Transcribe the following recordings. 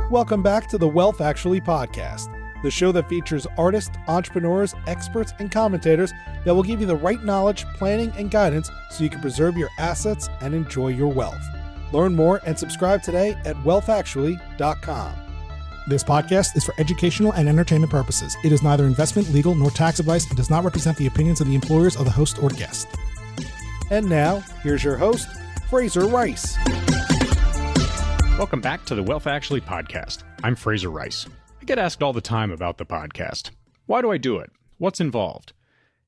Welcome back to the Wealth Actually podcast, the show that features artists, entrepreneurs, experts, and commentators that will give you the right knowledge, planning, and guidance so you can preserve your assets and enjoy your wealth. Learn more and subscribe today at wealthactually.com. This podcast is for educational and entertainment purposes. It is neither investment, legal, nor tax advice and does not represent the opinions of the employers of the host or guest. And now, here's your host, Frazer Rice. Welcome back to the Wealth Actually podcast. I'm Frazer Rice. I get asked all the time about the podcast. Why do I do it? What's involved?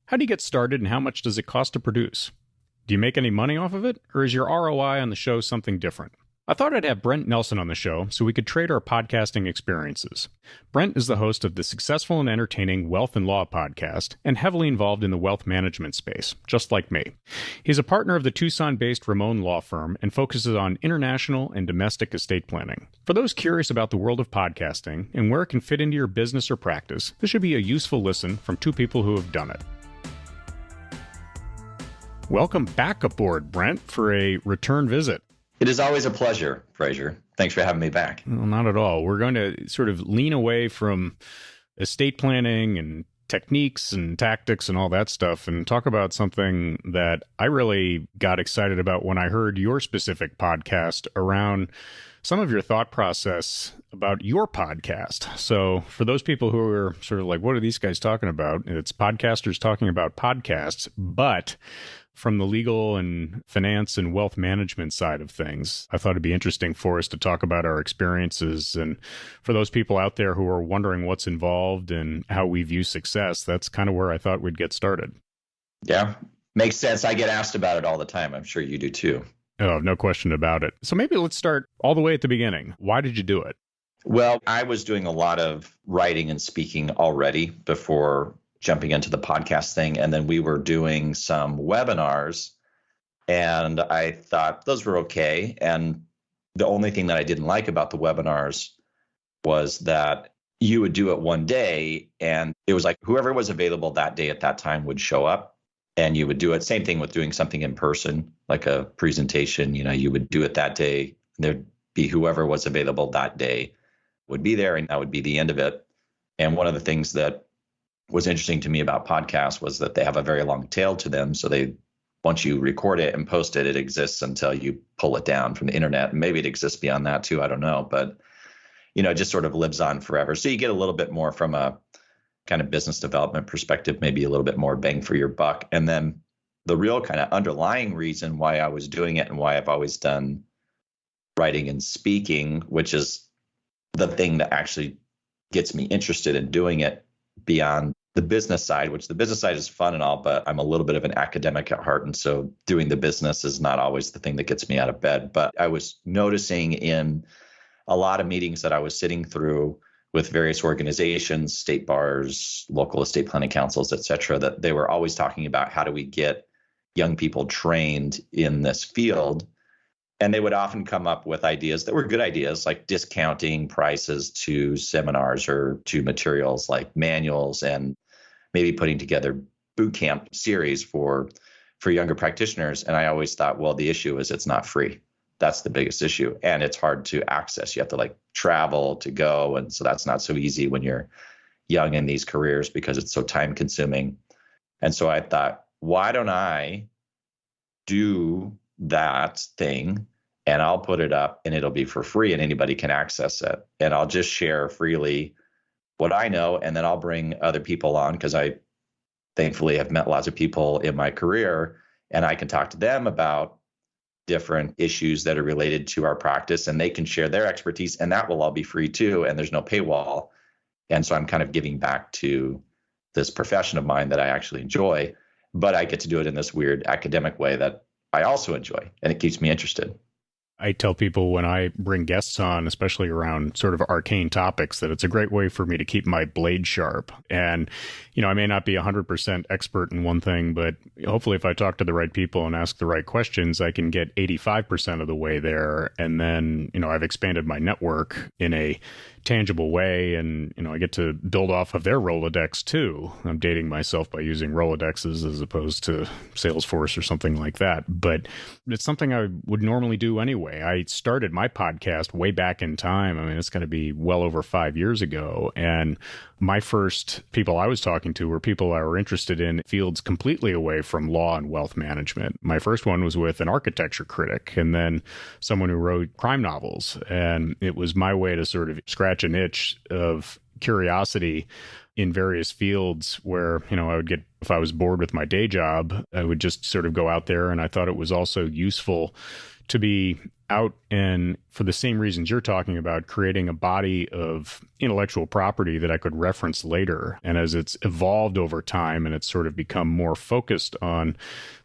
How do you get started and how much does it cost to produce? Do you make any money off of it, or is your ROI on the show something different? I thought I'd have Brent Nelson on the show so we could trade our podcasting experiences. Brent is the host of the successful and entertaining Wealth and Law podcast and heavily involved in the wealth management space, just like me. He's a partner of the Tucson-based Ramon law firm and focuses on international and domestic estate planning. For those curious about the world of podcasting and where it can fit into your business or practice, this should be a useful listen from two people who have done it. Welcome back aboard, Brent, for a return visit. It is always a pleasure, Frazer. Thanks for having me back. Well, not at all. We're going to sort of lean away from estate planning and techniques and tactics and all that stuff and talk about something that I really got excited about when I heard your specific podcast around some of your thought process about your podcast. So for those people who are sort of like, what are these guys talking about? It's podcasters talking about podcasts, but from the legal and finance and wealth management side of things, I thought it'd be interesting for us to talk about our experiences. And for those people out there who are wondering what's involved and how we view success, that's kind of where I thought we'd get started. Yeah, makes sense. I get asked about it all the time. I'm sure you do too. Oh, no question about it. So maybe let's start all the way at the beginning. Why did you do it? Well, I was doing a lot of writing and speaking already before jumping into the podcast thing. And then we were doing some webinars and I thought those were okay. And the only thing that I didn't like about the webinars was that you would do it one day and it was like whoever was available that day at that time would show up and you would do it. Same thing with doing something in person, like a presentation, you would do it that day. There'd be whoever was available that day would be there and that would be the end of it. And one of the things that was interesting to me about podcasts was that they have a very long tail to them. So once you record it and post it, it exists until you pull it down from the internet. Maybe it exists beyond that too. I don't know, but it just sort of lives on forever. So you get a little bit more from a kind of business development perspective, maybe a little bit more bang for your buck. And then the real kind of underlying reason why I was doing it and why I've always done writing and speaking, which is the thing that actually gets me interested in doing it beyond the business side, which the business side is fun and all, but I'm a little bit of an academic at heart. And so doing the business is not always the thing that gets me out of bed. But I was noticing in a lot of meetings that I was sitting through with various organizations, state bars, local estate planning councils, et cetera, that they were always talking about how do we get young people trained in this field. And they would often come up with ideas that were good ideas, like discounting prices to seminars or to materials like manuals and maybe putting together boot camp series for younger practitioners. And I always thought, well, the issue is it's not free. That's the biggest issue. And it's hard to access. You have to travel to go. And so that's not so easy when you're young in these careers because it's so time consuming. And so I thought, why don't I do that thing and I'll put it up and it'll be for free and anybody can access it. And I'll just share freely what I know. And then I'll bring other people on because I thankfully have met lots of people in my career and I can talk to them about different issues that are related to our practice and they can share their expertise and that will all be free too. And there's no paywall. And so I'm kind of giving back to this profession of mine that I actually enjoy, but I get to do it in this weird academic way that I also enjoy and it keeps me interested. I tell people when I bring guests on, especially around sort of arcane topics, that it's a great way for me to keep my blade sharp. And, I may not be 100% expert in one thing, but hopefully if I talk to the right people and ask the right questions, I can get 85% of the way there. And then, I've expanded my network in a tangible way. And, I get to build off of their Rolodex too. I'm dating myself by using Rolodexes as opposed to Salesforce or something like that. But it's something I would normally do anyway. way. I started my podcast way back in time. I mean, it's going to be well over 5 years ago. And my first people I was talking to were people I were interested in fields completely away from law and wealth management. My first one was with an architecture critic and then someone who wrote crime novels. And it was my way to sort of scratch an itch of curiosity in various fields where, I would get, if I was bored with my day job, I would just sort of go out there. And I thought it was also useful to be out and, for the same reasons you're talking about, creating a body of intellectual property that I could reference later. And as it's evolved over time and it's sort of become more focused on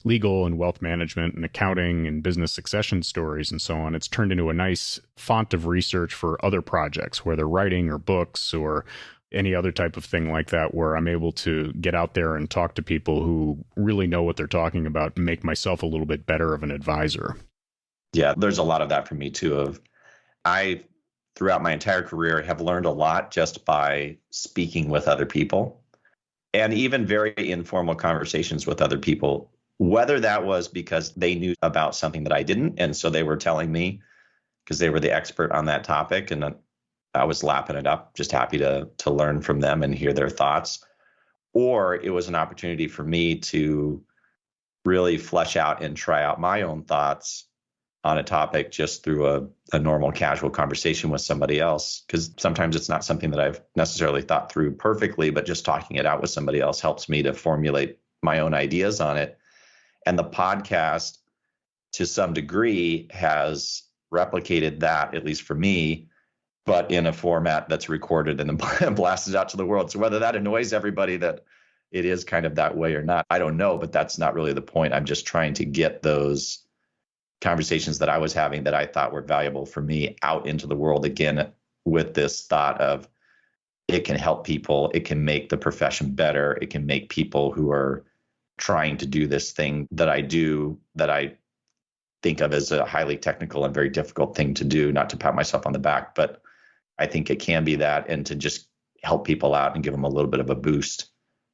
legal and wealth management and accounting and business succession stories and so on, it's turned into a nice font of research for other projects, whether writing or books or any other type of thing like that, where I'm able to get out there and talk to people who really know what they're talking about and make myself a little bit better of an advisor. Yeah, there's a lot of that for me too. I, throughout my entire career, have learned a lot just by speaking with other people and even very informal conversations with other people, whether that was because they knew about something that I didn't. And so they were telling me because they were the expert on that topic. And I was lapping it up, just happy to learn from them and hear their thoughts. Or it was an opportunity for me to really flesh out and try out my own thoughts on a topic just through a normal casual conversation with somebody else. Because sometimes it's not something that I've necessarily thought through perfectly, but just talking it out with somebody else helps me to formulate my own ideas on it. And the podcast, to some degree, has replicated that, at least for me, but in a format that's recorded and then blasted out to the world. So whether that annoys everybody that it is kind of that way or not, I don't know, but that's not really the point. I'm just trying to get those conversations that I was having that I thought were valuable for me out into the world again, with this thought of it can help people, it can make the profession better, it can make people who are trying to do this thing that I do, that I think of as a highly technical and very difficult thing to do, not to pat myself on the back, but I think it can be that, and to just help people out and give them a little bit of a boost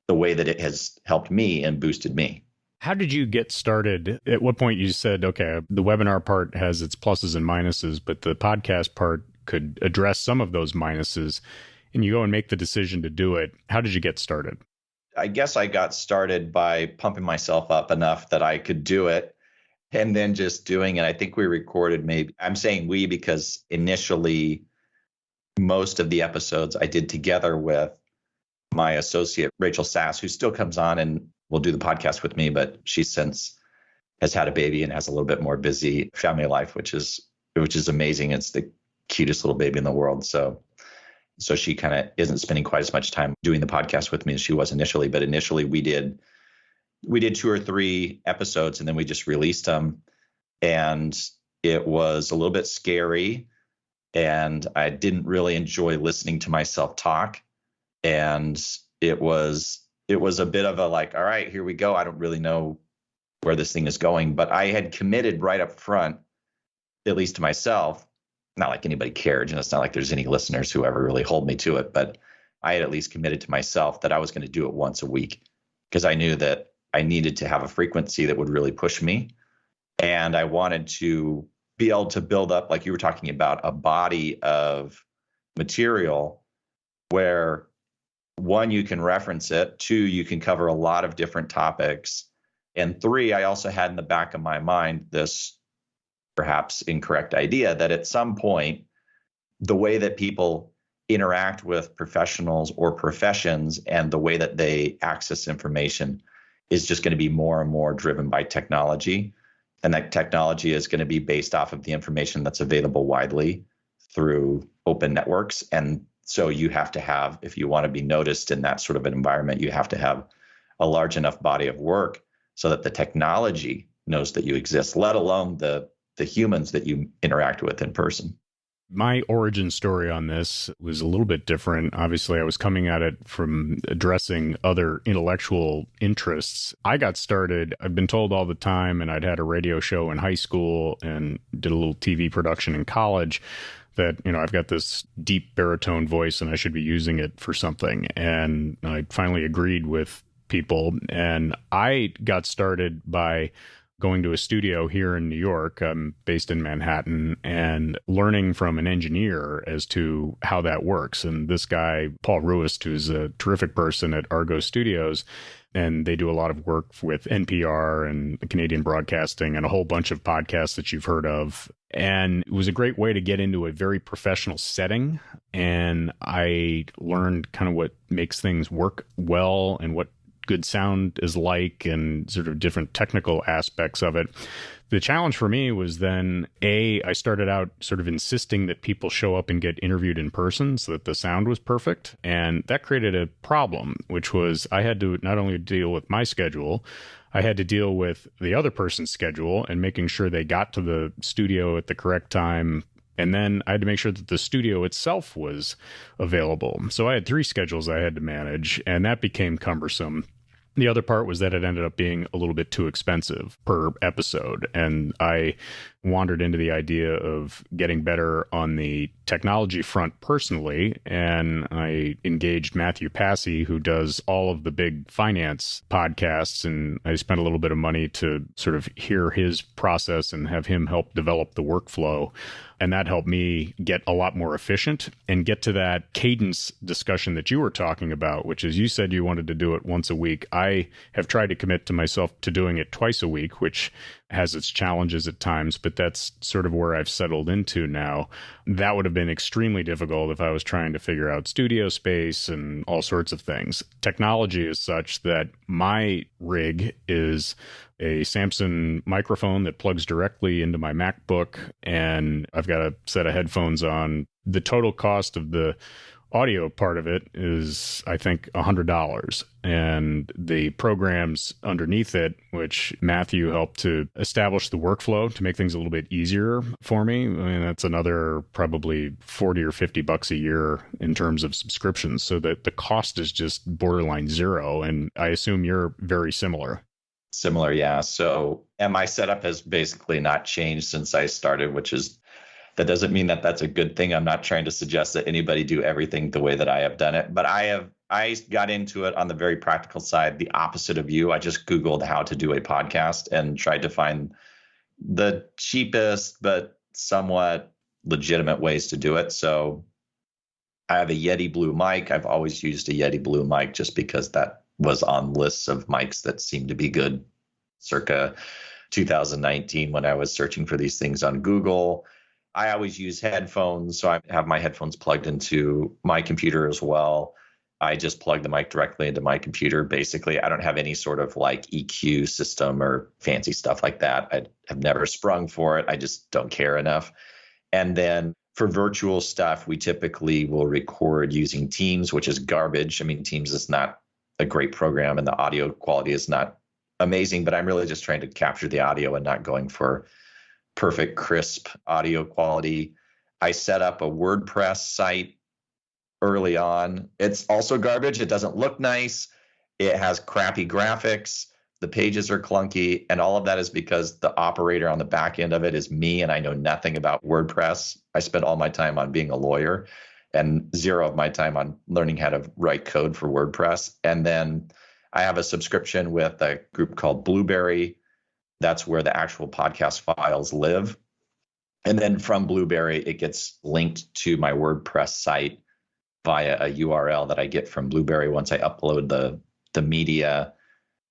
the way that it has helped me and boosted me. How did you get started? At what point you said, okay, the webinar part has its pluses and minuses, but the podcast part could address some of those minuses, and you go and make the decision to do it. How did you get started? I guess I got started by pumping myself up enough that I could do it, and then just doing it. I think we recorded I'm saying we because initially most of the episodes I did together with my associate, Rachel Sass, who still comes on and will do the podcast with me, but she since has had a baby and has a little bit more busy family life, which is amazing. It's the cutest little baby in the world. So she kind of isn't spending quite as much time doing the podcast with me as she was initially. But initially we did 2 or 3 episodes and then we just released them. And it was a little bit scary. And I didn't really enjoy listening to myself talk. And it was a bit of a like, all right, here we go. I don't really know where this thing is going, but I had committed right up front, at least to myself, not like anybody cared. It's not like there's any listeners who ever really hold me to it, but I had at least committed to myself that I was going to do it once a week because I knew that I needed to have a frequency that would really push me. And I wanted to be able to build up, like you were talking about, a body of material where 1, you can reference it, 2, you can cover a lot of different topics, and 3, I also had in the back of my mind this perhaps incorrect idea that at some point, the way that people interact with professionals or professions and the way that they access information is just going to be more and more driven by technology. And that technology is going to be based off of the information that's available widely through open networks. And so you have to have, if you want to be noticed in that sort of an environment, you have to have a large enough body of work so that the technology knows that you exist, let alone the humans that you interact with in person. My origin story on this was a little bit different. Obviously, I was coming at it from addressing other intellectual interests. I got started, I've been told all the time, and I'd had a radio show in high school and did a little TV production in college, that, I've got this deep baritone voice and I should be using it for something. And I finally agreed with people. And I got started by going to a studio here in New York. I'm based in Manhattan, and learning from an engineer as to how that works. And this guy, Paul Ruist, who's a terrific person at Argo Studios, and they do a lot of work with NPR and Canadian Broadcasting and a whole bunch of podcasts that you've heard of. And it was a great way to get into a very professional setting. And I learned kind of what makes things work well and what good sound is like and sort of different technical aspects of it. The challenge for me was then, I started out sort of insisting that people show up and get interviewed in person so that the sound was perfect. And that created a problem, which was I had to not only deal with my schedule, I had to deal with the other person's schedule and making sure they got to the studio at the correct time. And then I had to make sure that the studio itself was available. So I had 3 schedules I had to manage, and that became cumbersome. The other part was that it ended up being a little bit too expensive per episode. And I wandered into the idea of getting better on the technology front personally. And I engaged Matthew Passy, who does all of the big finance podcasts. And I spent a little bit of money to sort of hear his process and have him help develop the workflow. And that helped me get a lot more efficient and get to that cadence discussion that you were talking about, which is you said you wanted to do it once a week. I have tried to commit to myself to doing it twice a week, which has its challenges at times, but that's sort of where I've settled into now. That would have been extremely difficult if I was trying to figure out studio space and all sorts of things. Technology is such that my rig is a Samson microphone that plugs directly into my MacBook, and I've got a set of headphones on. The total cost of the audio part of it is, I think, $100. And the programs underneath it, which Matthew helped to establish the workflow to make things a little bit easier for me. I mean, that's another probably $40 or $50 a year in terms of subscriptions. So that the cost is just borderline zero. And I assume you're very similar. Similar, yeah. So, and my setup has basically not changed since I started, which is, that doesn't mean that that's a good thing. I'm not trying to suggest that anybody do everything the way that I have done it, but I got into it on the very practical side, the opposite of you. I just Googled how to do a podcast and tried to find the cheapest but somewhat legitimate ways to do it. So I have a Yeti Blue mic. I've always used a Yeti Blue mic just because that was on lists of mics that seemed to be good circa 2019 when I was searching for these things on Google. I always use headphones, so I have my headphones plugged into my computer as well. I just plug the mic directly into my computer. Basically, I don't have any sort of like EQ system or fancy stuff like that. I have never sprung for it. I just don't care enough. And then for virtual stuff, we typically will record using Teams, which is garbage. I mean, Teams is not a great program and the audio quality is not amazing, but I'm really just trying to capture the audio and not going for perfect, crisp audio quality. I set up a WordPress site early on. It's also garbage. It doesn't look nice. It has crappy graphics. The pages are clunky. And all of that is because the operator on the back end of it is me, and I know nothing about WordPress. I spent all my time on being a lawyer and zero of my time on learning how to write code for WordPress. And then I have a subscription with a group called Blueberry. That's where the actual podcast files live. And then from Blueberry, it gets linked to my WordPress site via a URL that I get from Blueberry once I upload the media.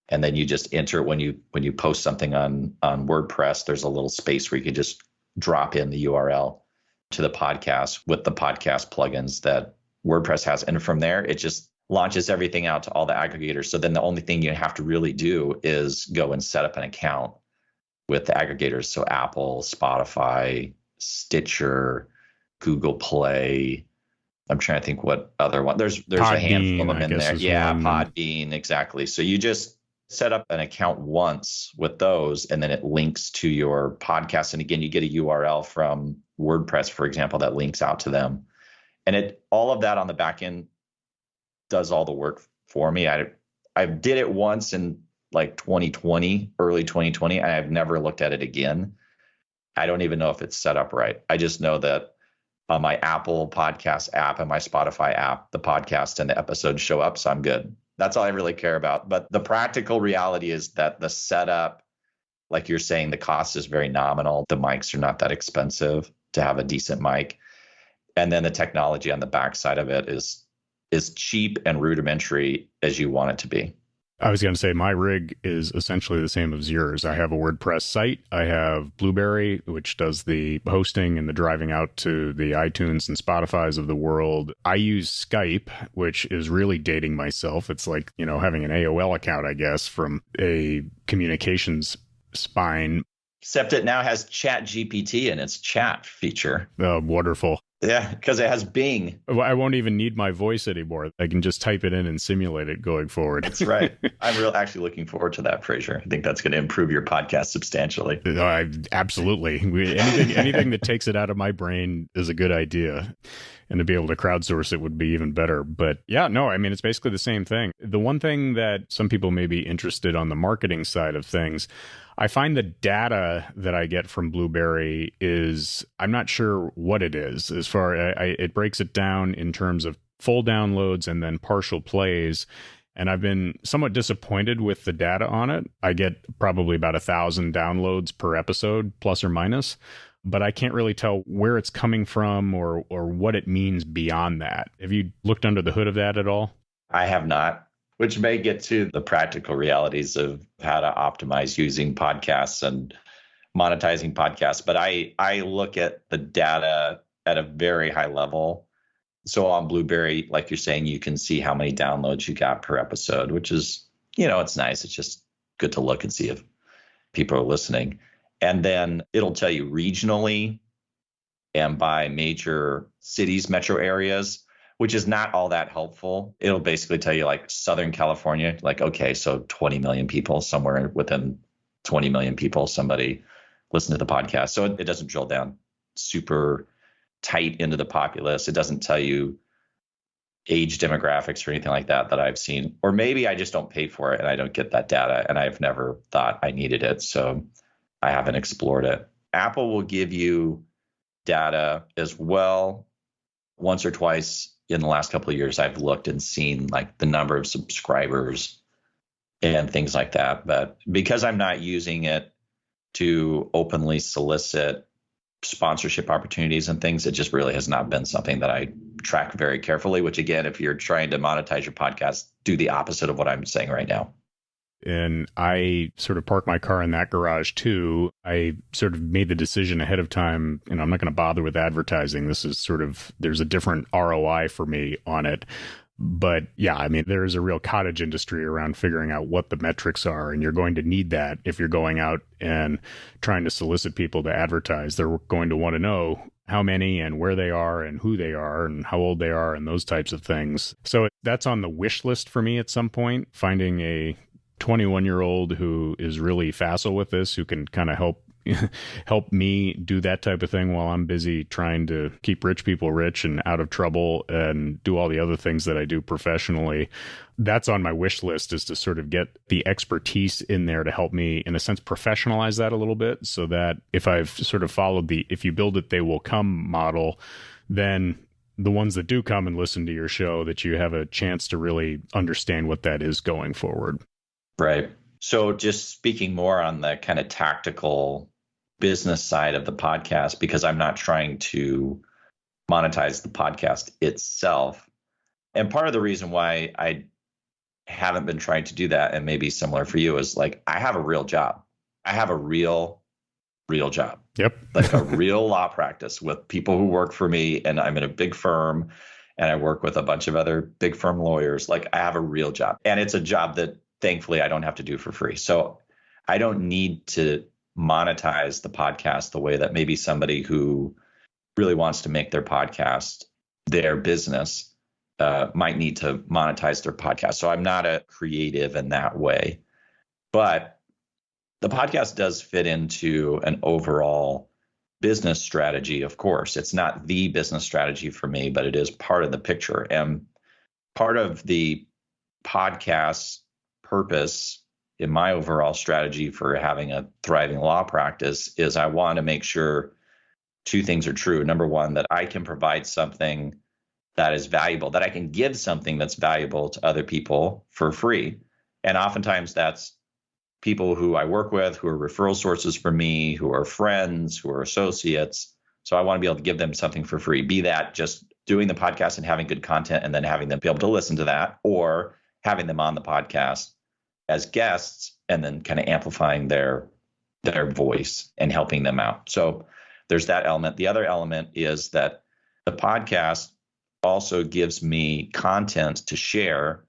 And then you just enter when you post something on WordPress, there's a little space where you can just drop in the URL to the podcast with the podcast plugins that WordPress has. And from there, it just launches everything out to all the aggregators. So then the only thing you have to really do is go and set up an account with the aggregators. So Apple, Spotify, Stitcher, Google Play. I'm trying to think what other one. There's Podbean, a handful of them in there. Yeah, one. Podbean, exactly. So you just set up an account once with those, and then it links to your podcast. And again, you get a URL from WordPress, for example, that links out to them. And all of that on the back end does all the work for me. I did it once in like 2020, early 2020, and I've never looked at it again. I don't even know if it's set up right. I just know that on my Apple podcast app and my Spotify app, the podcast and the episodes show up, so I'm good. That's all I really care about. But the practical reality is that the setup Like you're saying, the cost is very nominal. The mics are not that expensive to have a decent mic. And then the technology on the backside of it is cheap and rudimentary as you want it to be. I was going to say my rig is essentially the same as yours. I have a WordPress site. I have Blueberry, which does the hosting and the driving out to the iTunes and Spotify's of the world. I use Skype, which is really dating myself. It's like, having an AOL account, I guess, from a communications spine. Except it now has Chat GPT in its chat feature. Wonderful. Yeah, because it has Bing. I won't even need my voice anymore. I can just type it in and simulate it going forward. That's right. I'm actually looking forward to that, Frazer. I think that's going to improve your podcast substantially. Absolutely. Anything that takes it out of my brain is a good idea. And to be able to crowdsource it would be even better. But yeah, no, I mean, it's basically the same thing. The one thing that some people may be interested on the marketing side of things, I find the data that I get from Blueberry is, I'm not sure what it is. As far it breaks it down in terms of full downloads and then partial plays. And I've been somewhat disappointed with the data on it. I get probably about 1,000 downloads per episode, plus or minus. But I can't really tell where it's coming from or what it means beyond that. Have you looked under the hood of that at all? I have not, which may get to the practical realities of how to optimize using podcasts and monetizing podcasts. But I look at the data at a very high level. So on Blueberry, like you're saying, you can see how many downloads you got per episode, which is, it's nice. It's just good to look and see if people are listening. And then it'll tell you regionally and by major cities, metro areas, which is not all that helpful. It'll basically tell you like Southern California, like, okay, so 20 million people, somewhere within 20 million people, somebody listened to the podcast. So it doesn't drill down super tight into the populace. It doesn't tell you age demographics or anything like that I've seen. Or maybe I just don't pay for it and I don't get that data and I've never thought I needed it. So I haven't explored it. Apple will give you data as well. Once or twice in the last couple of years, I've looked and seen like the number of subscribers and things like that. But because I'm not using it to openly solicit sponsorship opportunities and things, it just really has not been something that I track very carefully, which again, if you're trying to monetize your podcast, do the opposite of what I'm saying right now. And I sort of park my car in that garage too. I sort of made the decision ahead of time, I'm not going to bother with advertising. This is there's a different ROI for me on it. But yeah, I mean, there's a real cottage industry around figuring out what the metrics are. And you're going to need that if you're going out and trying to solicit people to advertise. They're going to want to know how many and where they are and who they are and how old they are and those types of things. So that's on the wish list for me at some point, finding a 21-year-old who is really facile with this, who can kind of help me do that type of thing while I'm busy trying to keep rich people rich and out of trouble and do all the other things that I do professionally. That's on my wish list, is to sort of get the expertise in there to help me, in a sense, professionalize that a little bit, so that if I've sort of followed the if you build it, they will come model, then the ones that do come and listen to your show, that you have a chance to really understand what that is going forward. Right. So just speaking more on the kind of tactical business side of the podcast, because I'm not trying to monetize the podcast itself. And part of the reason why I haven't been trying to do that, and maybe similar for you, is like, I have a real job. I have a real job. Yep. Like a real law practice with people who work for me, and I'm in a big firm and I work with a bunch of other big firm lawyers. Like, I have a real job, and it's a job that thankfully I don't have to do for free. So I don't need to monetize the podcast the way that maybe somebody who really wants to make their podcast their business might need to monetize their podcast. So I'm not a creative in that way. But the podcast does fit into an overall business strategy, of course. It's not the business strategy for me, but it is part of the picture. And part of the podcast purpose in my overall strategy for having a thriving law practice is I want to make sure two things are true. Number one, that I can provide something that is valuable, that I can give something that's valuable to other people for free. And oftentimes that's people who I work with, who are referral sources for me, who are friends, who are associates. So I want to be able to give them something for free, be that just doing the podcast and having good content and then having them be able to listen to that, or having them on the podcast as guests and then kind of amplifying their voice and helping them out. So there's that element. The other element is that the podcast also gives me content to share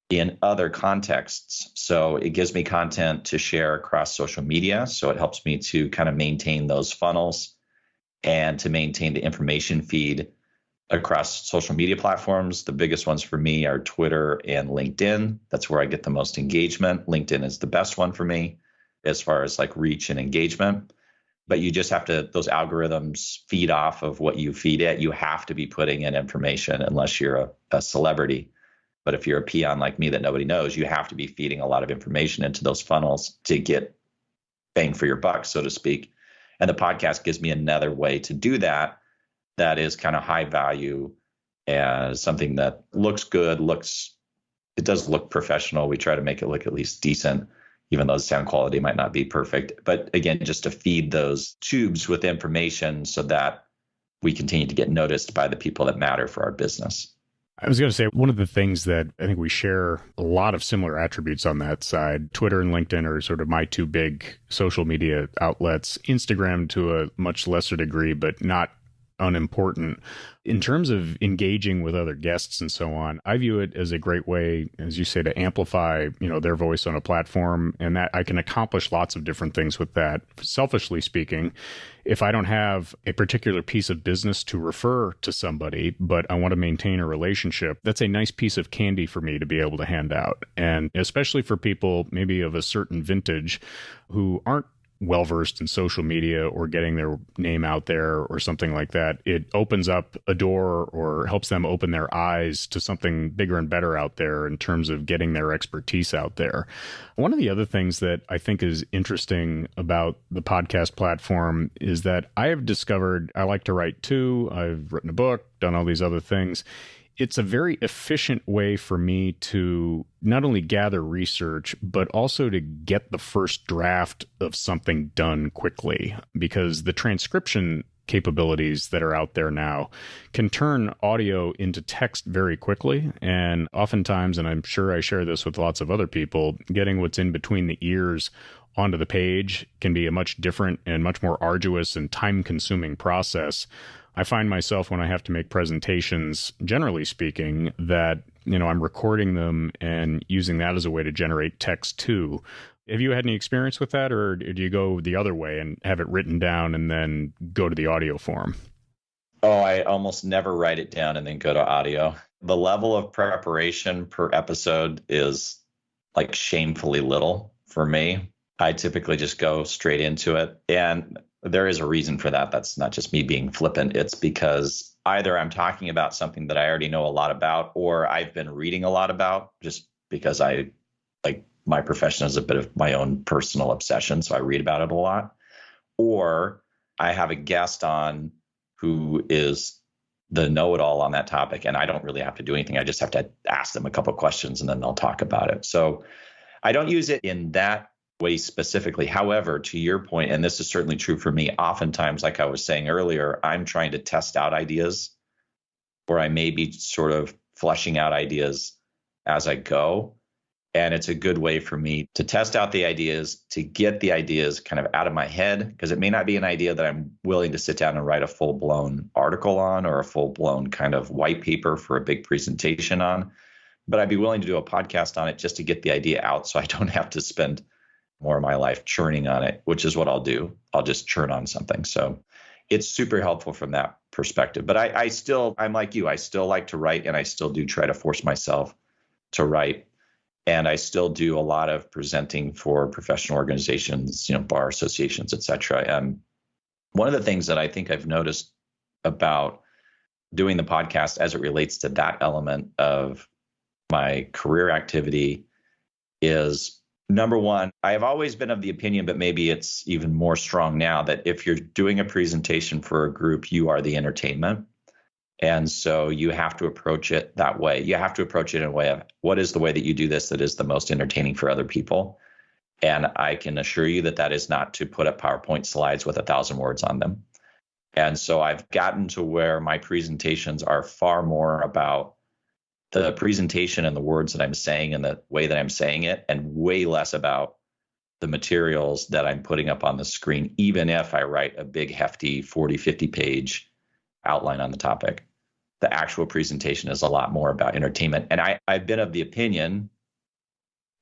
in other contexts. So it gives me content to share across social media. So it helps me to kind of maintain those funnels and to maintain the information feed across social media platforms. The biggest ones for me are Twitter and LinkedIn. That's where I get the most engagement. LinkedIn is the best one for me as far as like reach and engagement. But you just have to, those algorithms feed off of what you feed it. You have to be putting in information unless you're a celebrity. But if you're a peon like me that nobody knows, you have to be feeding a lot of information into those funnels to get bang for your buck, so to speak. And the podcast gives me another way to do that. That is kind of high value and something that looks good, it does look professional. We try to make it look at least decent, even though the sound quality might not be perfect. But again, just to feed those tubes with information so that we continue to get noticed by the people that matter for our business. I was going to say, one of the things that I think we share a lot of similar attributes on that side. Twitter and LinkedIn are sort of my two big social media outlets. Instagram to a much lesser degree, but not unimportant. In terms of engaging with other guests and so on, I view it as a great way, as you say, to amplify, their voice on a platform, and that I can accomplish lots of different things with that. Selfishly speaking, if I don't have a particular piece of business to refer to somebody, but I want to maintain a relationship, that's a nice piece of candy for me to be able to hand out. And especially for people maybe of a certain vintage who aren't well-versed in social media or getting their name out there or something like that, it opens up a door or helps them open their eyes to something bigger and better out there in terms of getting their expertise out there. One of the other things that I think is interesting about the podcast platform is that I have discovered I like to write too. I've written a book, done all these other things. It's a very efficient way for me to not only gather research, but also to get the first draft of something done quickly, because the transcription capabilities that are out there now can turn audio into text very quickly. And oftentimes, and I'm sure I share this with lots of other people, getting what's in between the ears onto the page can be a much different and much more arduous and time-consuming process. I find myself when I have to make presentations, generally speaking, that, I'm recording them and using that as a way to generate text too. Have you had any experience with that, or do you go the other way and have it written down and then go to the audio form? Oh, I almost never write it down and then go to audio. The level of preparation per episode is like shamefully little for me. I typically just go straight into it. And there is a reason for that. That's not just me being flippant. It's because either I'm talking about something that I already know a lot about, or I've been reading a lot about, just because my profession is a bit of my own personal obsession. So I read about it a lot. Or I have a guest on who is the know-it-all on that topic, and I don't really have to do anything. I just have to ask them a couple of questions and then they'll talk about it. So I don't use it in that way specifically. However, to your point, and this is certainly true for me, oftentimes, like I was saying earlier, I'm trying to test out ideas, or I may be sort of fleshing out ideas as I go. And it's a good way for me to test out the ideas, to get the ideas kind of out of my head, because it may not be an idea that I'm willing to sit down and write a full-blown article on or a full-blown kind of white paper for a big presentation on. But I'd be willing to do a podcast on it just to get the idea out so I don't have to spend more of my life churning on it, which is what I'll do. I'll just churn on something. So it's super helpful from that perspective. But I'm like you, I still like to write, and I still do try to force myself to write. And I still do a lot of presenting for professional organizations, bar associations, et cetera. And one of the things that I think I've noticed about doing the podcast as it relates to that element of my career activity is, number one, I have always been of the opinion, but maybe it's even more strong now, that if you're doing a presentation for a group, you are the entertainment. And so you have to approach it that way. You have to approach it in a way of, what is the way that you do this that is the most entertaining for other people? And I can assure you that that is not to put up PowerPoint slides with 1,000 words on them. And so I've gotten to where my presentations are far more about the presentation and the words that I'm saying and the way that I'm saying it, and way less about the materials that I'm putting up on the screen, even if I write a big, hefty 40, 50 page outline on the topic. The actual presentation is a lot more about entertainment. And I've been of the opinion,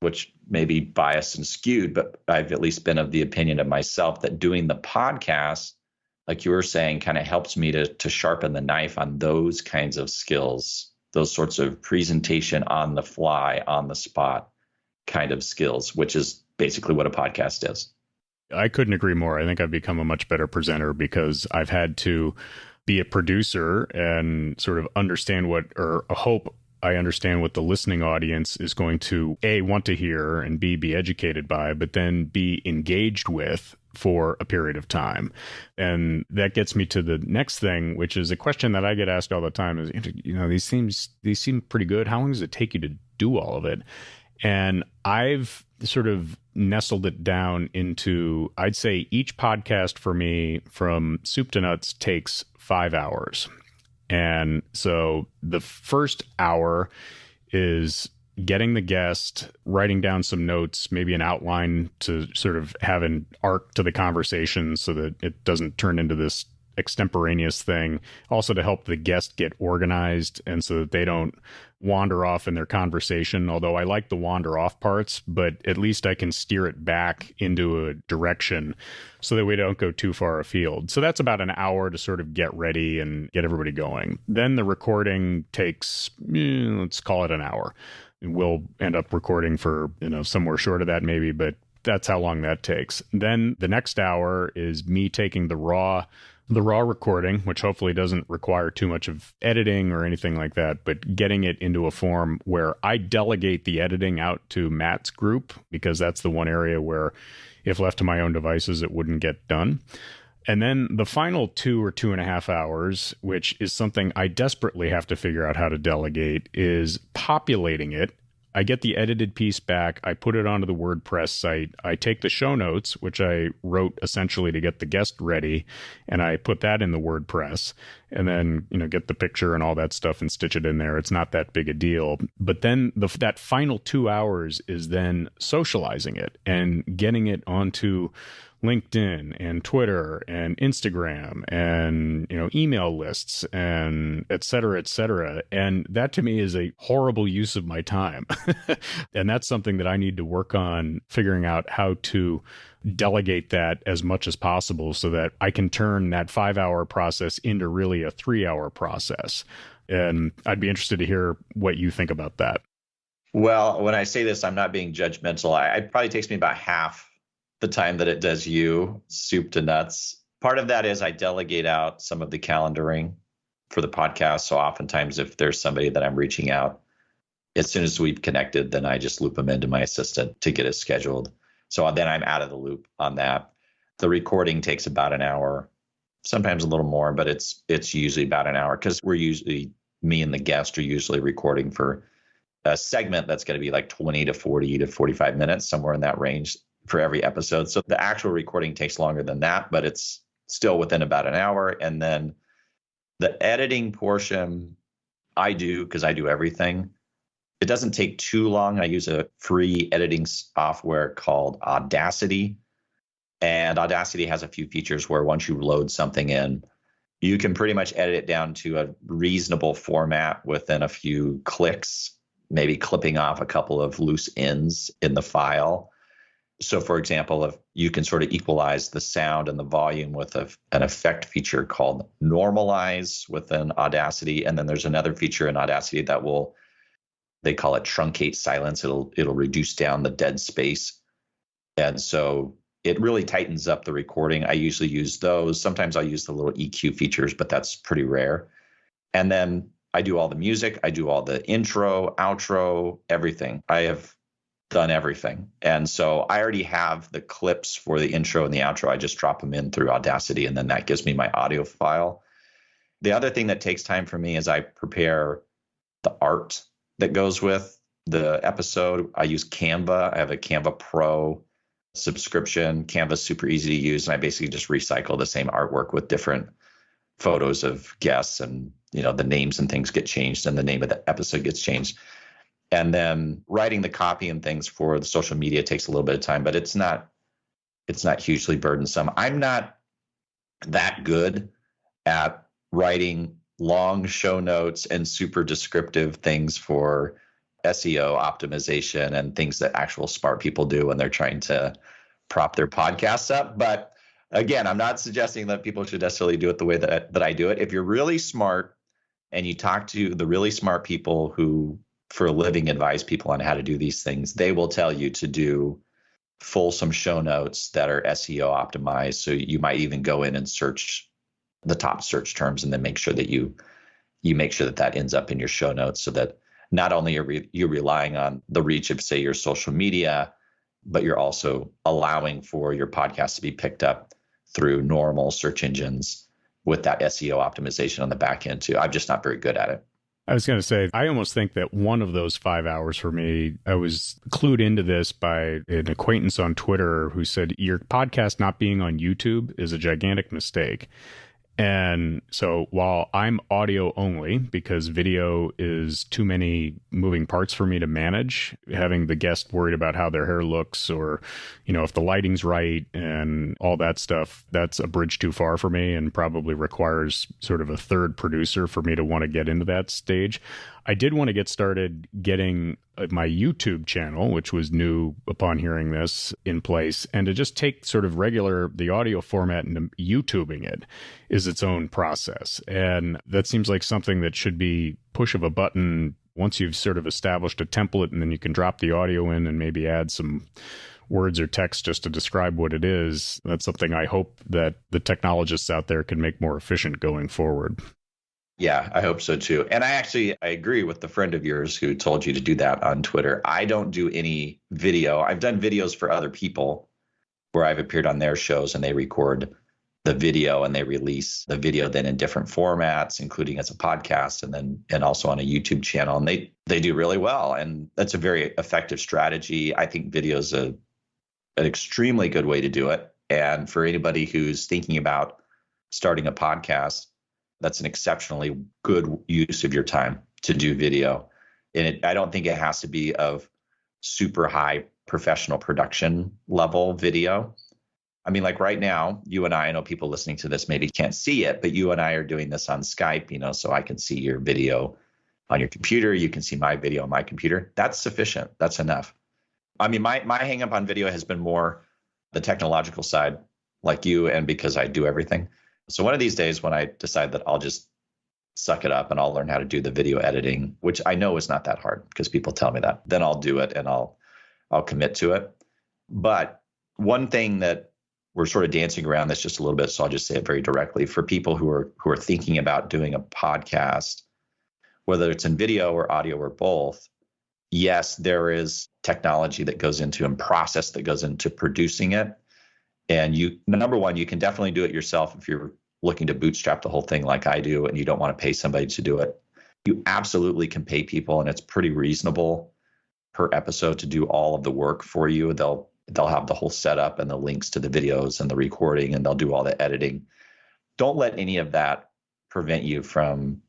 which may be biased and skewed, but I've at least been of the opinion of myself that doing the podcast, like you were saying, kind of helps me to sharpen the knife on those kinds of skills, those sorts of presentation on the fly, on the spot kind of skills, which is basically what a podcast is. I couldn't agree more. I think I've become a much better presenter because I've had to be a producer and sort of understand hope I understand what the listening audience is going to A, want to hear, and B, be educated by, but then be engaged with for a period of time. And that gets me to the next thing, which is a question that I get asked all the time is, these seem pretty good. How long does it take you to do all of it? And I've sort of nestled it down into, I'd say each podcast for me from soup to nuts takes 5 hours. And so the first hour is getting the guest, writing down some notes, maybe an outline to sort of have an arc to the conversation so that it doesn't turn into this extemporaneous thing. Also to help the guest get organized and so that they don't wander off in their conversation. Although I like the wander off parts, but at least I can steer it back into a direction so that we don't go too far afield. So that's about an hour to sort of get ready and get everybody going. Then the recording takes, let's call it an hour. We'll end up recording for, somewhere short of that maybe, but that's how long that takes. Then the next hour is me taking the raw recording, which hopefully doesn't require too much of editing or anything like that, but getting it into a form where I delegate the editing out to Matt's group, because that's the one area where if left to my own devices, it wouldn't get done. And then the final 2 or 2.5 hours, which is something I desperately have to figure out how to delegate, is populating it. I get the edited piece back. I put it onto the WordPress site. I take the show notes, which I wrote essentially to get the guest ready, and I put that in the WordPress, and then, get the picture and all that stuff and stitch it in there. It's not that big a deal. But then that final 2 hours is then socializing it and getting it onto LinkedIn and Twitter and Instagram and, email lists and et cetera, et cetera. And that to me is a horrible use of my time. And that's something that I need to work on figuring out how to delegate that as much as possible so that I can turn that 5-hour process into really a 3-hour process. And I'd be interested to hear what you think about that. Well, when I say this, I'm not being judgmental. It probably takes me about half the time that it does you, soup to nuts. Part of that is I delegate out some of the calendaring for the podcast. So oftentimes if there's somebody that I'm reaching out, as soon as we've connected, then I just loop them into my assistant to get it scheduled. So then I'm out of the loop on that. The recording takes about an hour, sometimes a little more, but it's usually about an hour because me and the guest are usually recording for a segment that's going to be like 20 to 40 to 45 minutes, somewhere in that range for every episode. So the actual recording takes longer than that, but it's still within about an hour. And then the editing portion I do, because I do everything. It doesn't take too long. I use a free editing software called Audacity. And Audacity has a few features where once you load something in, you can pretty much edit it down to a reasonable format within a few clicks, maybe clipping off a couple of loose ends in the file. So, for example, if you can sort of equalize the sound and the volume with an effect feature called normalize within Audacity. And then there's another feature in Audacity that they call it truncate silence. It'll reduce down the dead space. And so it really tightens up the recording. I usually use those. Sometimes I'll use the little EQ features, but that's pretty rare. And then I do all the music. I do all the intro, outro, everything. I have done everything. And so I already have the clips for the intro and the outro. I just drop them in through Audacity, and then that gives me my audio file. The other thing that takes time for me is I prepare the art that goes with the episode. I use Canva. I have a Canva Pro subscription. Canva's super easy to use. And I basically just recycle the same artwork with different photos of guests, and, the names and things get changed and the name of the episode gets changed. And then writing the copy and things for the social media takes a little bit of time, but it's not hugely burdensome. I'm not that good at writing long show notes and super descriptive things for SEO optimization and things that actual smart people do when they're trying to prop their podcasts up. But again, I'm not suggesting that people should necessarily do it the way that I do it. If you're really smart and you talk to the really smart people who, for a living, advise people on how to do these things, they will tell you to do fulsome show notes that are SEO optimized. So you might even go in and search the top search terms, and then make sure that you make sure that ends up in your show notes, so that not only are you relying on the reach of, say, your social media, but you're also allowing for your podcast to be picked up through normal search engines with that SEO optimization on the back end too. I'm just not very good at it. I was going to say, I almost think that one of those 5 hours for me, I was clued into this by an acquaintance on Twitter who said, your podcast not being on YouTube is a gigantic mistake. And so while I'm audio only, because video is too many moving parts for me to manage, having the guest worried about how their hair looks, or, if the lighting's right and all that stuff, that's a bridge too far for me, and probably requires sort of a third producer for me to want to get into that stage. I did want to get started getting my YouTube channel, which was new upon hearing this, in place, and to just take sort of the audio format and YouTubing it is its own process. And that seems like something that should be push of a button once you've sort of established a template, and then you can drop the audio in and maybe add some words or text just to describe what it is. That's something I hope that the technologists out there can make more efficient going forward. Yeah, I hope so too. And I agree with the friend of yours who told you to do that on Twitter. I don't do any video. I've done videos for other people where I've appeared on their shows, and they record the video and they release the video then in different formats, including as a podcast and also on a YouTube channel. And they do really well. And that's a very effective strategy. I think video is an extremely good way to do it. And for anybody who's thinking about starting a podcast, that's an exceptionally good use of your time to do video. And I don't think it has to be of super high professional production level video. I mean, like right now, you and I know people listening to this maybe can't see it, but you and I are doing this on Skype, so I can see your video on your computer. You can see my video on my computer. That's sufficient. That's enough. I mean, my hang up on video has been more the technological side, like you, and because I do everything. So one of these days when I decide that I'll just suck it up and I'll learn how to do the video editing, which I know is not that hard because people tell me that, then I'll do it and I'll commit to it. But one thing that we're sort of dancing around this just a little bit, so I'll just say it very directly, for people who are thinking about doing a podcast, whether it's in video or audio or both, yes, there is technology that goes into and process that goes into producing it. And number one, you can definitely do it yourself if you're looking to bootstrap the whole thing like I do and you don't want to pay somebody to do it. You absolutely can pay people, and it's pretty reasonable per episode to do all of the work for you. They'll have the whole setup and the links to the videos and the recording, and they'll do all the editing. Don't let any of that prevent you from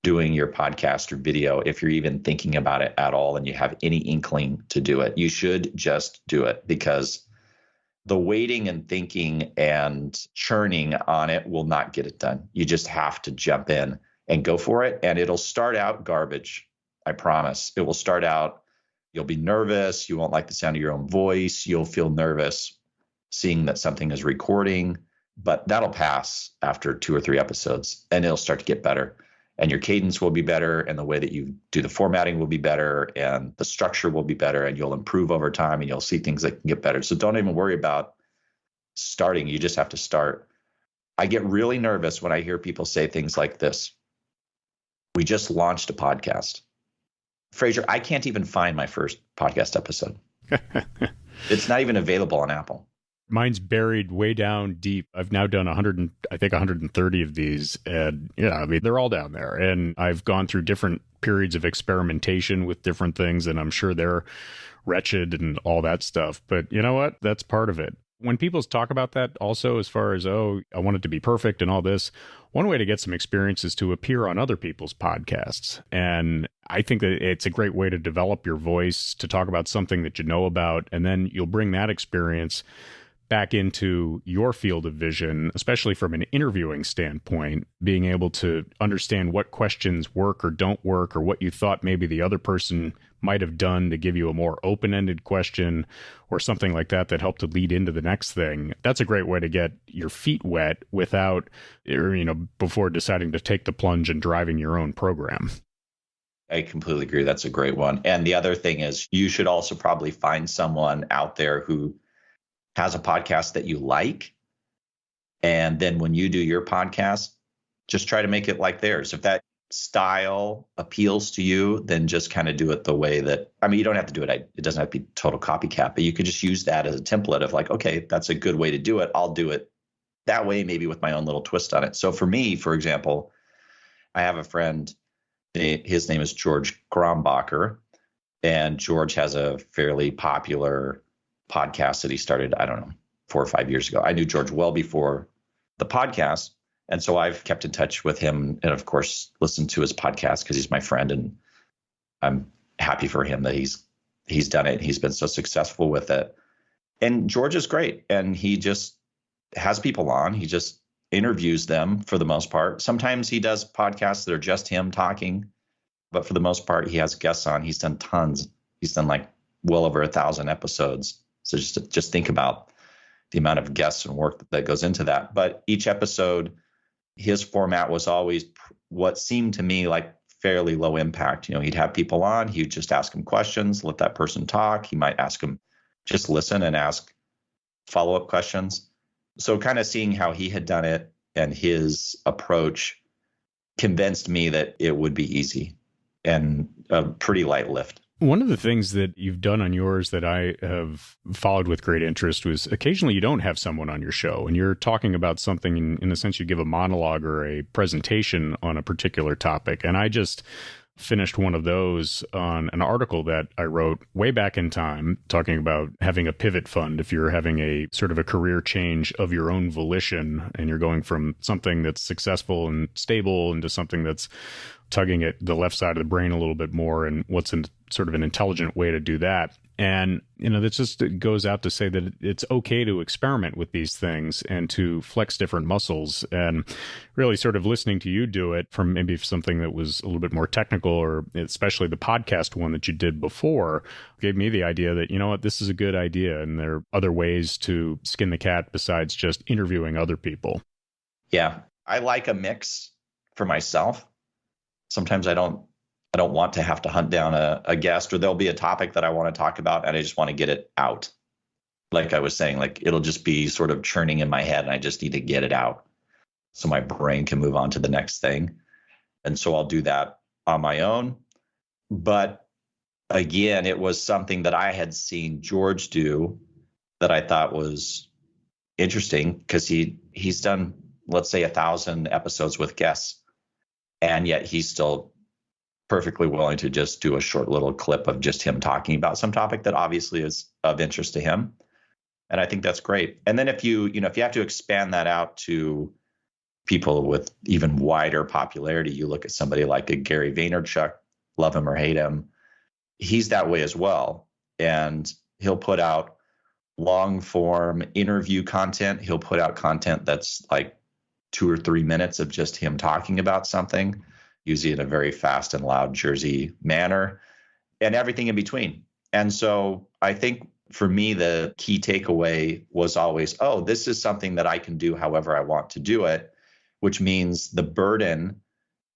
doing your podcast or video if you're even thinking about it at all and you have any inkling to do it. You should just do it, because the waiting and thinking and churning on it will not get it done. You just have to jump in and go for it. And it'll start out garbage. I promise. It will start out, you'll be nervous. You won't like the sound of your own voice. You'll feel nervous seeing that something is recording, but that'll pass after 2 or 3 episodes, and it'll start to get better. And your cadence will be better, and the way that you do the formatting will be better, and the structure will be better, and you'll improve over time, and you'll see things that can get better. So don't even worry about starting. You just have to start. I get really nervous when I hear people say things like this. We just launched a podcast. Frazer, I can't even find my first podcast episode. It's not even available on Apple. Mine's buried way down deep. I've now done 130 of these. And yeah, I mean, they're all down there. And I've gone through different periods of experimentation with different things. And I'm sure they're wretched and all that stuff. But you know what? That's part of it. When people talk about that also, as far as, oh, I want it to be perfect and all this, one way to get some experience is to appear on other people's podcasts. And I think that it's a great way to develop your voice, to talk about something that you know about, and then you'll bring that experience back into your field of vision, especially from an interviewing standpoint, being able to understand what questions work or don't work, or what you thought maybe the other person might have done to give you a more open-ended question or something like that that helped to lead into the next thing. That's a great way to get your feet wet without, before deciding to take the plunge and driving your own program. I completely agree. That's a great one. And the other thing is, you should also probably find someone out there who has a podcast that you like. And then when you do your podcast, just try to make it like theirs. If that style appeals to you, then just kind of do it the way that, I mean, you don't have to do it. It doesn't have to be total copycat, but you could just use that as a template of like, okay, that's a good way to do it. I'll do it that way, maybe with my own little twist on it. So for me, for example, I have a friend, his name is George Grombacher, and George has a fairly popular podcast that he started, I don't know, 4 or 5 years ago. I knew George well before the podcast. And so I've kept in touch with him and, of course, listened to his podcast because he's my friend. And I'm happy for him that he's done it. He's been so successful with it. And George is great. And he just has people on. He just interviews them for the most part. Sometimes he does podcasts that are just him talking. But for the most part, he has guests on. He's done tons. He's done like well over 1,000 episodes. So just think about the amount of guests and work that goes into that. But each episode, his format was always what seemed to me like fairly low impact. He'd have people on, he'd just ask them questions, let that person talk. He might ask them, just listen and ask follow-up questions. So kind of seeing how he had done it and his approach convinced me that it would be easy and a pretty light lift. One of the things that you've done on yours that I have followed with great interest was occasionally you don't have someone on your show and you're talking about something in the sense you give a monologue or a presentation on a particular topic. And I just finished one of those on an article that I wrote way back in time talking about having a pivot fund. If you're having a sort of a career change of your own volition and you're going from something that's successful and stable into something that's tugging at the left side of the brain a little bit more, and what's sort of an intelligent way to do that. And, that just goes out to say that it's okay to experiment with these things and to flex different muscles. And really sort of listening to you do it from maybe something that was a little bit more technical, or especially the podcast one that you did before, gave me the idea that, this is a good idea. And there are other ways to skin the cat besides just interviewing other people. Yeah, I like a mix for myself. Sometimes I don't want to have to hunt down a guest, or there'll be a topic that I want to talk about and I just want to get it out. Like I was saying, like it'll just be sort of churning in my head and I just need to get it out so my brain can move on to the next thing. And so I'll do that on my own. But again, it was something that I had seen George do that I thought was interesting because he's done, let's say, 1,000 episodes with guests. And yet he's still perfectly willing to just do a short little clip of just him talking about some topic that obviously is of interest to him. And I think that's great. And then if you have to expand that out to people with even wider popularity, you look at somebody like a Gary Vaynerchuk, love him or hate him, he's that way as well. And he'll put out long form interview content. He'll put out content that's like 2 or 3 minutes of just him talking about something, usually in a very fast and loud Jersey manner, and everything in between. And so I think for me, the key takeaway was always, oh, this is something that I can do however I want to do it, which means the burden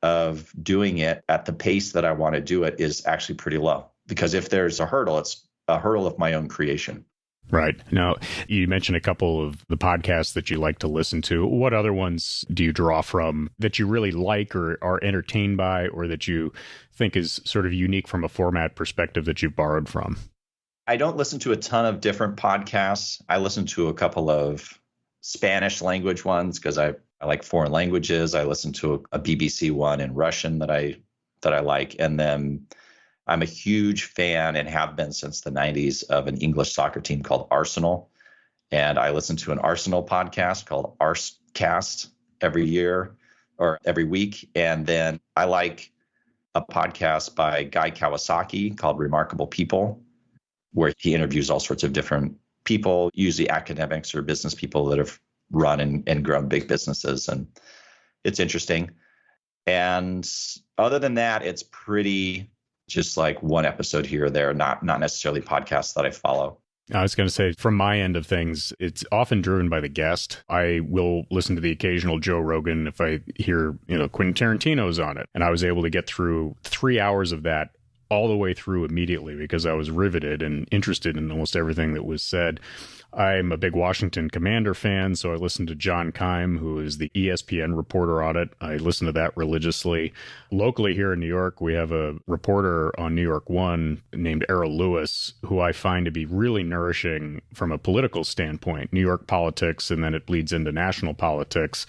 of doing it at the pace that I want to do it is actually pretty low. Because if there's a hurdle, it's a hurdle of my own creation. Right. Now, you mentioned a couple of the podcasts that you like to listen to. What other ones do you draw from that you really like or are entertained by, or that you think is sort of unique from a format perspective that you've borrowed from? I don't listen to a ton of different podcasts. I listen to a couple of Spanish language ones because I like foreign languages. I listen to a BBC one in Russian that I like. And then I'm a huge fan and have been since the 90s of an English soccer team called Arsenal. And I listen to an Arsenal podcast called Arscast every year or every week. And then I like a podcast by Guy Kawasaki called Remarkable People, where he interviews all sorts of different people, usually academics or business people that have run and grown big businesses. And it's interesting. And other than that, it's pretty just like one episode here or there, not necessarily podcasts that I follow. I was going to say, from my end of things, it's often driven by the guest. I will listen to the occasional Joe Rogan if I hear, Quentin Tarantino's on it. And I was able to get through 3 hours of that all the way through immediately because I was riveted and interested in almost everything that was said. I'm a big Washington Commander fan, so I listened to John Keim, who is the ESPN reporter on it. I listen to that religiously. Locally here in New York, we have a reporter on New York One named Errol Lewis, who I find to be really nourishing from a political standpoint, New York politics, and then it bleeds into national politics.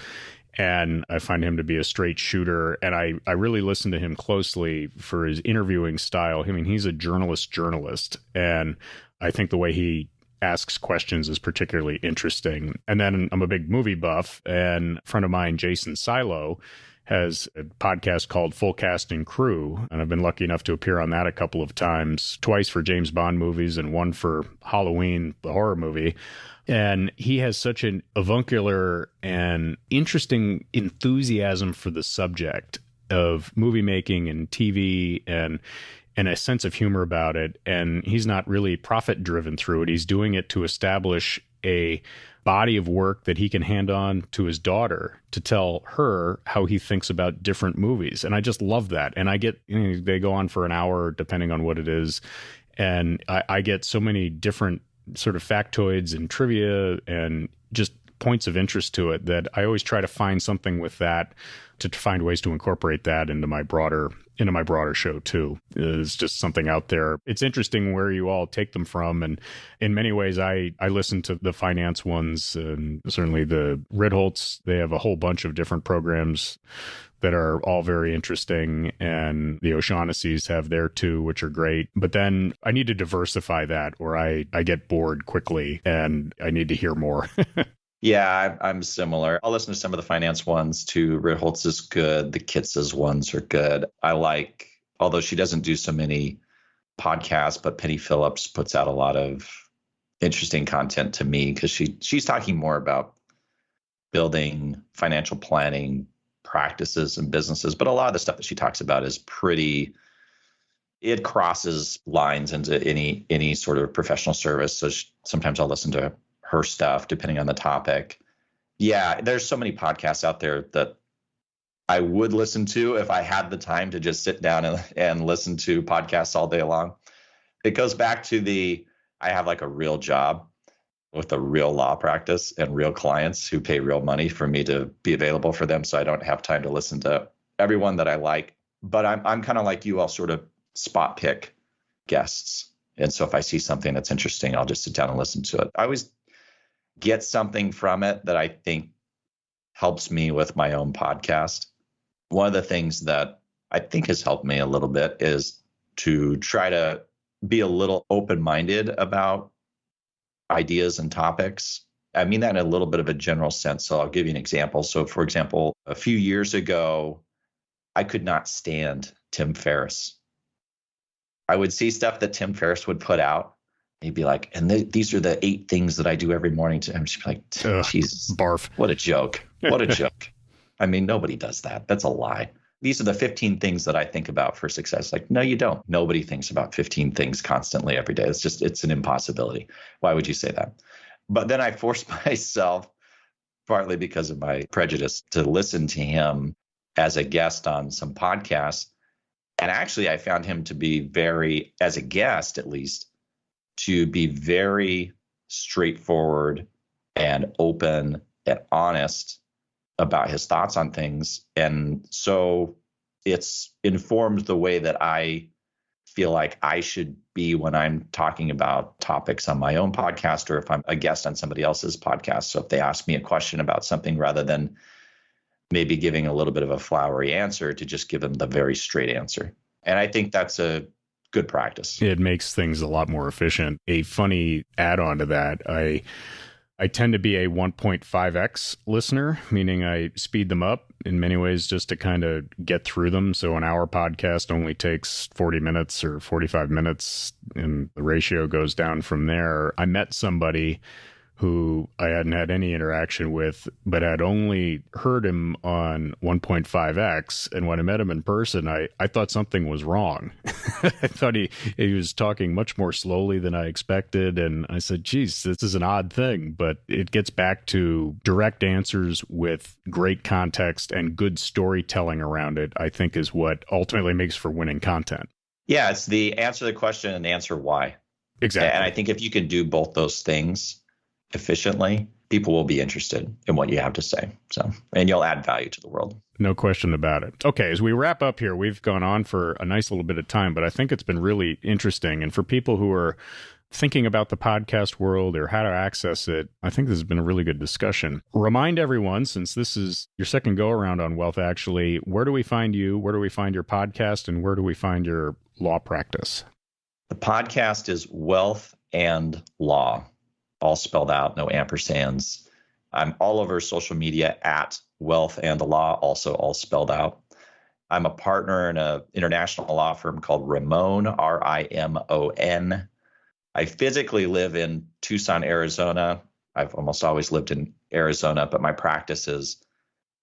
And I find him to be a straight shooter. And I really listen to him closely for his interviewing style. I mean, he's a journalist. And I think the way he asks questions is particularly interesting. And then I'm a big movie buff, and a friend of mine, Jason Silo, has a podcast called Full Cast and Crew. And I've been lucky enough to appear on that a couple of times, twice for James Bond movies and one for Halloween, the horror movie. And he has such an avuncular and interesting enthusiasm for the subject of movie making and TV and a sense of humor about it. And he's not really profit driven through it. He's doing it to establish a body of work that he can hand on to his daughter to tell her how he thinks about different movies. And I just love that. And I get, they go on for an hour depending on what it is. And I get so many different sort of factoids and trivia and just points of interest to it that I always try to find something with that to find ways to incorporate that into my broader show too. It's just something out there. It's interesting where you all take them from. And in many ways, I listen to the finance ones, and certainly the Ritholtz. They have a whole bunch of different programs that are all very interesting. And the O'Shaughnessy's have their too, which are great. But then I need to diversify that, or I get bored quickly and I need to hear more. Yeah, I'm similar. I'll listen to some of the finance ones too. Ritholtz is good. The Kitz's ones are good. I like, although she doesn't do so many podcasts, but Penny Phillips puts out a lot of interesting content to me because she's talking more about building financial planning practices and businesses. But a lot of the stuff that she talks about is it crosses lines into any sort of professional service. So sometimes I'll listen to her stuff depending on the topic. Yeah, there's so many podcasts out there that I would listen to if I had the time to just sit down and listen to podcasts all day long. It goes back to I have like a real job with a real law practice and real clients who pay real money for me to be available for them. So I don't have time to listen to everyone that I like. But I'm kind of like you, I'll sort of spot pick guests. And so if I see something that's interesting, I'll just sit down and listen to it. I always get something from it that I think helps me with my own podcast. One of the things that I think has helped me a little bit is to try to be a little open-minded about ideas and topics. I mean that in a little bit of a general sense. So I'll give you an example. So for example, a few years ago, I could not stand Tim Ferriss. I would see stuff that Tim Ferriss would put out. He'd be like, and these are the 8 things that I do every morning. I'm just like, Jesus, barf. What a joke. What a joke. I mean, nobody does that. That's a lie. These are the 15 things that I think about for success. Like, no, you don't. Nobody thinks about 15 things constantly every day. It's an impossibility. Why would you say that? But then I forced myself, partly because of my prejudice, to listen to him as a guest on some podcasts. And actually, I found him to be very, as a guest at least, to be very straightforward and open and honest about his thoughts on things. And so it's informed the way that I feel like I should be when I'm talking about topics on my own podcast or if I'm a guest on somebody else's podcast. So if they ask me a question about something, rather than maybe giving a little bit of a flowery answer, to just give them the very straight answer. And I think that's a good practice. It makes things a lot more efficient. A funny add-on to that, I tend to be a 1.5x listener, meaning I speed them up in many ways just to kind of get through them. So an hour podcast only takes 40 minutes or 45 minutes, and the ratio goes down from there. I met somebody who I hadn't had any interaction with, but had only heard him on 1.5x. And when I met him in person, I thought something was wrong. I thought he was talking much more slowly than I expected. And I said, geez, this is an odd thing, but it gets back to direct answers with great context and good storytelling around it, I think is what ultimately makes for winning content. Yeah, it's the answer the question and answer why. Exactly. And I think if you can do both those things efficiently, people will be interested in what you have to say. So, and you'll add value to the world. No question about it. Okay, as we wrap up here, we've gone on for a nice little bit of time, but I think it's been really interesting. And for people who are thinking about the podcast world or how to access it, I think this has been a really good discussion. Remind everyone, since this is your second go around on Wealth Actually, where do we find you? Where do we find your podcast? And where do we find your law practice? The podcast is Wealth and Law, all spelled out, no ampersands. I'm all over social media at Wealth and the Law, also all spelled out. I'm a partner in an international law firm called Ramon, R-I-M-O-N. I physically live in Tucson, Arizona. I've almost always lived in Arizona, but my practice is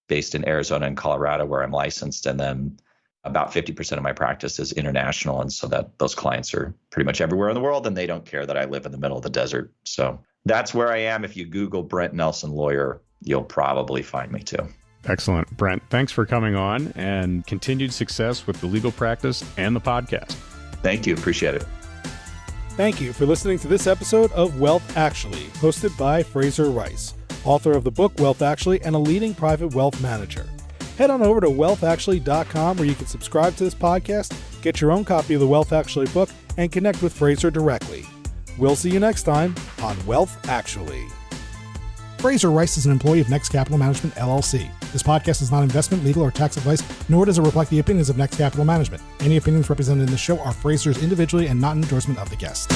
based in Arizona and Colorado, where I'm licensed. And then about 50% of my practice is international. And so that those clients are pretty much everywhere in the world, and they don't care that I live in the middle of the desert. So that's where I am. If you Google Brent Nelson Lawyer, you'll probably find me too. Excellent. Brent, thanks for coming on, and continued success with the legal practice and the podcast. Thank you. Appreciate it. Thank you for listening to this episode of Wealth Actually, hosted by Frazer Rice, author of the book Wealth Actually and a leading private wealth manager. Head on over to wealthactually.com, where you can subscribe to this podcast, get your own copy of the Wealth Actually book, and connect with Frazer directly. We'll see you next time on Wealth Actually. Frazer Rice is an employee of Next Capital Management, LLC. This podcast is not investment, legal, or tax advice, nor does it reflect the opinions of Next Capital Management. Any opinions represented in this show are Frazer's individually and not an endorsement of the guest.